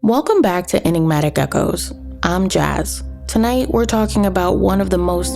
Welcome back to Enigmatic Echoes. I'm Jazz. Tonight we're talking about one of the most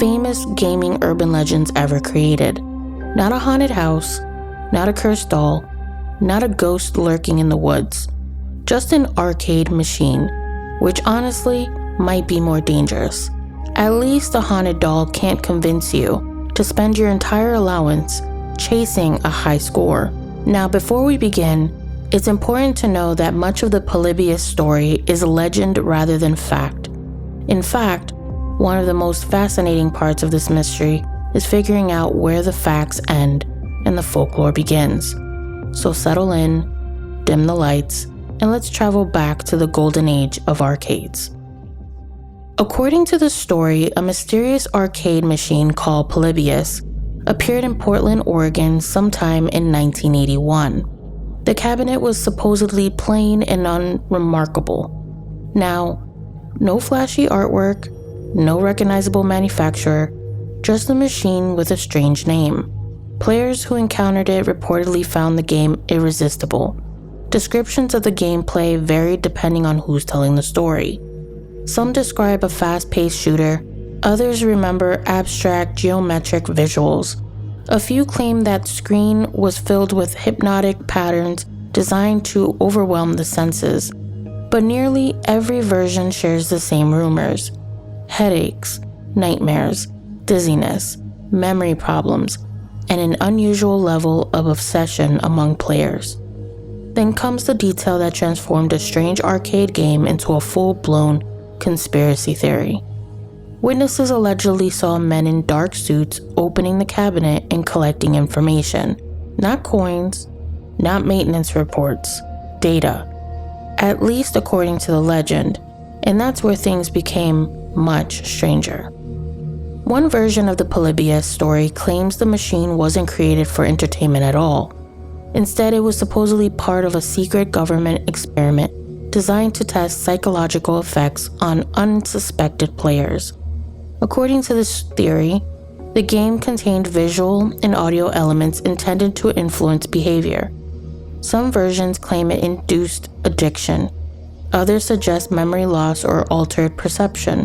famous gaming urban legends ever created. Not a haunted house, not a cursed doll, not a ghost lurking in the woods. Just an arcade machine, which honestly might be more dangerous. At least a haunted doll can't convince you to spend your entire allowance chasing a high score. Now, before we begin, it's important to know that much of the Polybius story is legend rather than fact. In fact, one of the most fascinating parts of this mystery is figuring out where the facts end and the folklore begins. So settle in, dim the lights, and let's travel back to the golden age of arcades. According to the story, a mysterious arcade machine called Polybius appeared in Portland, Oregon sometime in 1981. The cabinet was supposedly plain and unremarkable. Now, no flashy artwork, no recognizable manufacturer, just a machine with a strange name. Players who encountered it reportedly found the game irresistible. Descriptions of the gameplay varied depending on who's telling the story. Some describe a fast-paced shooter, others remember abstract geometric visuals. A few claim that screen was filled with hypnotic patterns designed to overwhelm the senses, but nearly every version shares the same rumors: headaches, nightmares, dizziness, memory problems, and an unusual level of obsession among players. Then comes the detail that transformed a strange arcade game into a full-blown conspiracy theory. Witnesses allegedly saw men in dark suits opening the cabinet and collecting information. Not coins, not maintenance reports, data. At least according to the legend, and that's where things became much stranger. One version of the Polybius story claims the machine wasn't created for entertainment at all. Instead, it was supposedly part of a secret government experiment designed to test psychological effects on unsuspected players. According to this theory, the game contained visual and audio elements intended to influence behavior. Some versions claim it induced addiction. Others suggest memory loss or altered perception.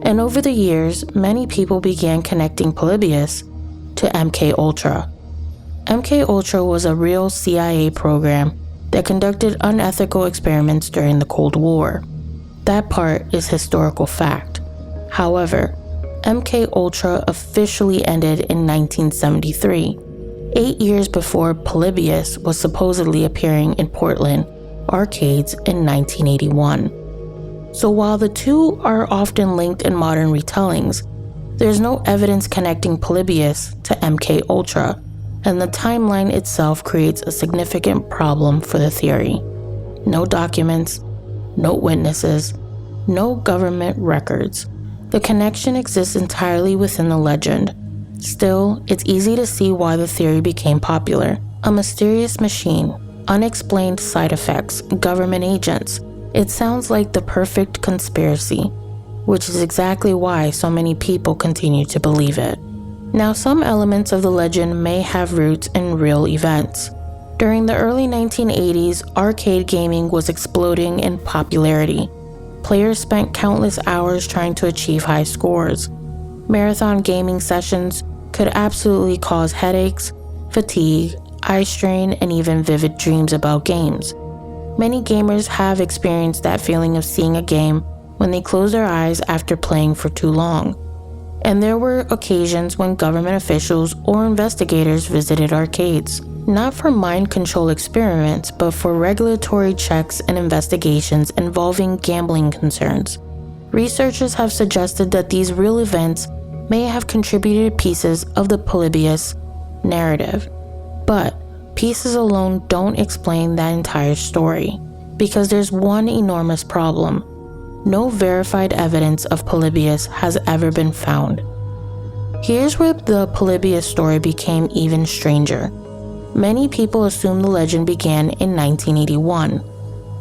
And over the years, many people began connecting Polybius to MKUltra. MKUltra was a real CIA program that conducted unethical experiments during the Cold War. That part is historical fact. However, MKUltra officially ended in 1973, 8 years before Polybius was supposedly appearing in Portland arcades in 1981. So while the two are often linked in modern retellings, there's no evidence connecting Polybius to MKUltra, and the timeline itself creates a significant problem for the theory. No documents, no witnesses, no government records. The connection exists entirely within the legend. Still, it's easy to see why the theory became popular. A mysterious machine, unexplained side effects, government agents. It sounds like the perfect conspiracy, which is exactly why so many people continue to believe it. Now, some elements of the legend may have roots in real events. During the early 1980s, arcade gaming was exploding in popularity. Players spent countless hours trying to achieve high scores. Marathon gaming sessions could absolutely cause headaches, fatigue, eye strain, and even vivid dreams about games. Many gamers have experienced that feeling of seeing a game when they close their eyes after playing for too long. And there were occasions when government officials or investigators visited arcades, not for mind control experiments, but for regulatory checks and investigations involving gambling concerns. Researchers have suggested that these real events may have contributed pieces of the Polybius narrative, but pieces alone don't explain that entire story, because there's one enormous problem. No verified evidence of Polybius has ever been found. Here's where the Polybius story became even stranger. Many people assume the legend began in 1981,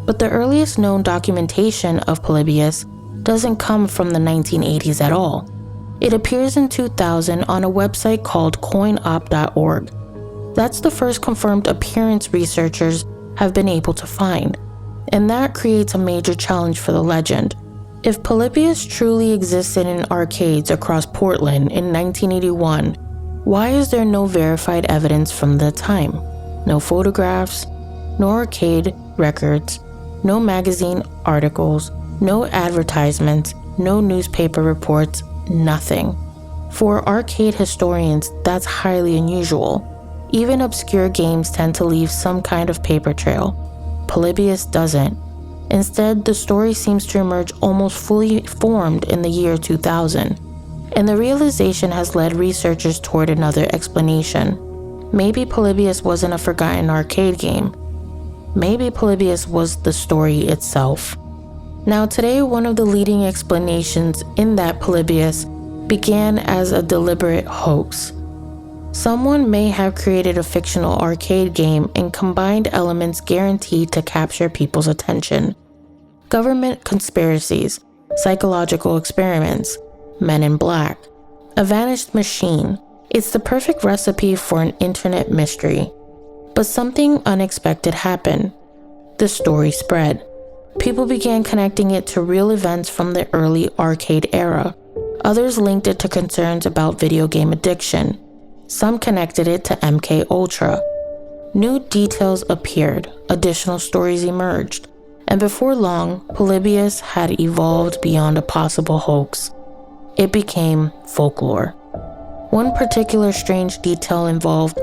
but the earliest known documentation of Polybius doesn't come from the 1980s at all. It appears in 2000 on a website called coinop.org. That's the first confirmed appearance researchers have been able to find. and that creates a major challenge for the legend. If Polybius truly existed in arcades across Portland in 1981, why is there no verified evidence from the time? No photographs, no arcade records, no magazine articles, no advertisements, no newspaper reports, nothing. For arcade historians, that's highly unusual. Even obscure games tend to leave some kind of paper trail. Polybius doesn't. Instead, the story seems to emerge almost fully formed in the year 2000. And the realization has led researchers toward another explanation. Maybe Polybius wasn't a forgotten arcade game. Maybe Polybius was the story itself. Now today, one of the leading explanations in that Polybius began as a deliberate hoax. Someone may have created a fictional arcade game and combined elements guaranteed to capture people's attention. Government conspiracies, psychological experiments, Men in Black, a vanished machine. It's the perfect recipe for an internet mystery. But something unexpected happened. The story spread. People began connecting it to real events from the early arcade era. Others linked it to concerns about video game addiction. Some connected it to MK Ultra. New details appeared, additional stories emerged, and before long, Polybius had evolved beyond a possible hoax. It became folklore. One particular strange detail involved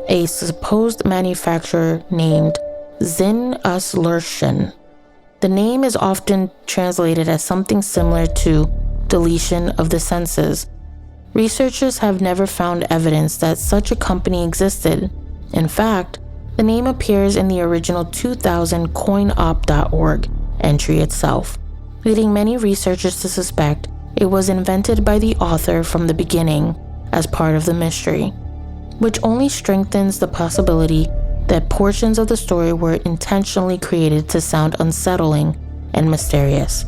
a supposed manufacturer named Zin Uslershan. The name is often translated as something similar to deletion of the senses. Researchers have never found evidence that such a company existed. In fact, the name appears in the original 2000 coinop.org entry itself, leading many researchers to suspect it was invented by the author from the beginning as part of the mystery, which only strengthens the possibility that portions of the story were intentionally created to sound unsettling and mysterious.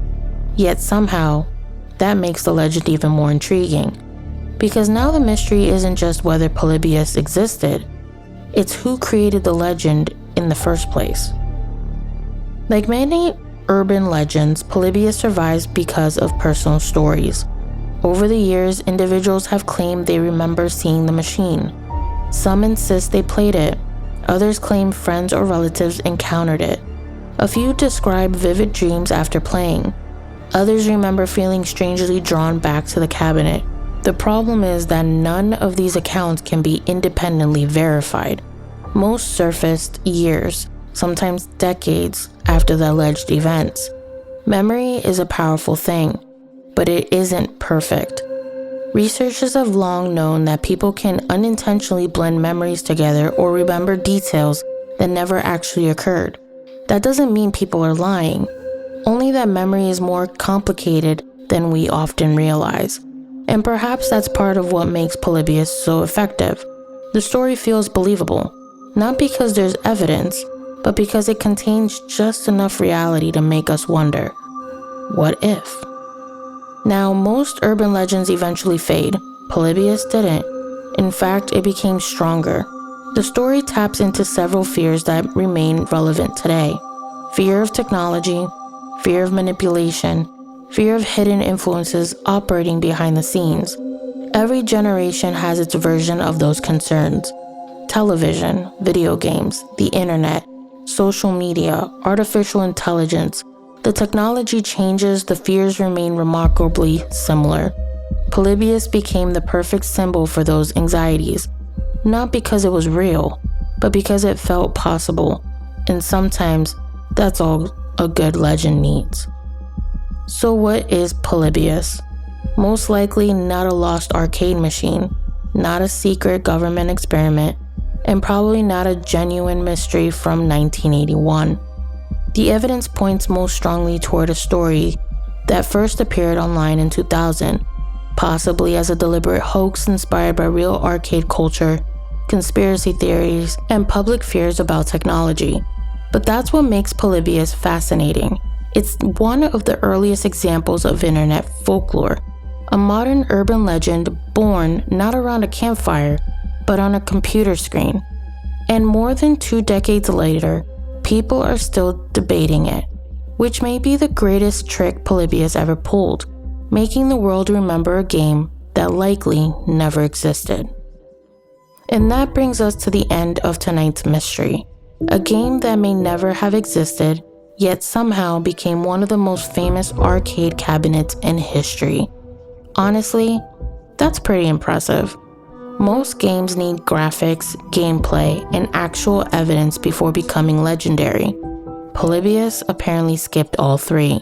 Yet somehow, that makes the legend even more intriguing, because now the mystery isn't just whether Polybius existed, it's who created the legend in the first place. Like many urban legends, Polybius survives because of personal stories. Over the years, individuals have claimed they remember seeing the machine. Some insist they played it. Others claim friends or relatives encountered it. A few describe vivid dreams after playing. Others remember feeling strangely drawn back to the cabinet. The problem is that none of these accounts can be independently verified. Most surfaced years, sometimes decades, after the alleged events. Memory is a powerful thing, but it isn't perfect. Researchers have long known that people can unintentionally blend memories together or remember details that never actually occurred. That doesn't mean people are lying, only that memory is more complicated than we often realize. And perhaps that's part of what makes Polybius so effective. The story feels believable, not because there's evidence, but because it contains just enough reality to make us wonder, what if? Now, most urban legends eventually fade. Polybius didn't. In fact, it became stronger. The story taps into several fears that remain relevant today. Fear of technology, fear of manipulation, fear of hidden influences operating behind the scenes. Every generation has its version of those concerns. Television, video games, the internet, social media, artificial intelligence. The technology changes, the fears remain remarkably similar. Polybius became the perfect symbol for those anxieties, not because it was real, but because it felt possible. And sometimes that's all a good legend needs. So what is Polybius? Most likely not a lost arcade machine, not a secret government experiment, and probably not a genuine mystery from 1981. The evidence points most strongly toward a story that first appeared online in 2000, possibly as a deliberate hoax inspired by real arcade culture, conspiracy theories, and public fears about technology. But that's what makes Polybius fascinating. It's one of the earliest examples of internet folklore, a modern urban legend born not around a campfire, but on a computer screen. And more than 2 decades later, people are still debating it. which may be the greatest trick Polybius ever pulled, making the world remember a game that likely never existed. And that brings us to the end of tonight's mystery, a game that may never have existed, yet somehow became one of the most famous arcade cabinets in history. Honestly, that's pretty impressive. Most games need graphics, gameplay, and actual evidence before becoming legendary. Polybius apparently skipped all three.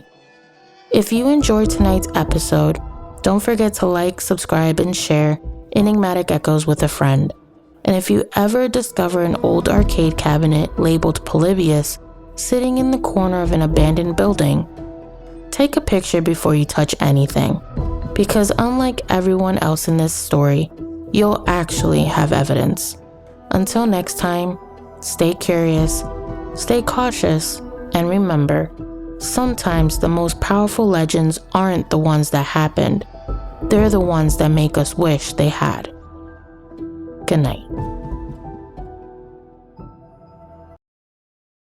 If you enjoyed tonight's episode, don't forget to like, subscribe, and share Enigmatic Echoes with a friend. And if you ever discover an old arcade cabinet labeled Polybius sitting in the corner of an abandoned building, take a picture before you touch anything, because unlike everyone else in this story, you'll actually have evidence. Until next time, stay curious, stay cautious, and remember, sometimes the most powerful legends aren't the ones that happened. They're the ones that make us wish they had. Good night.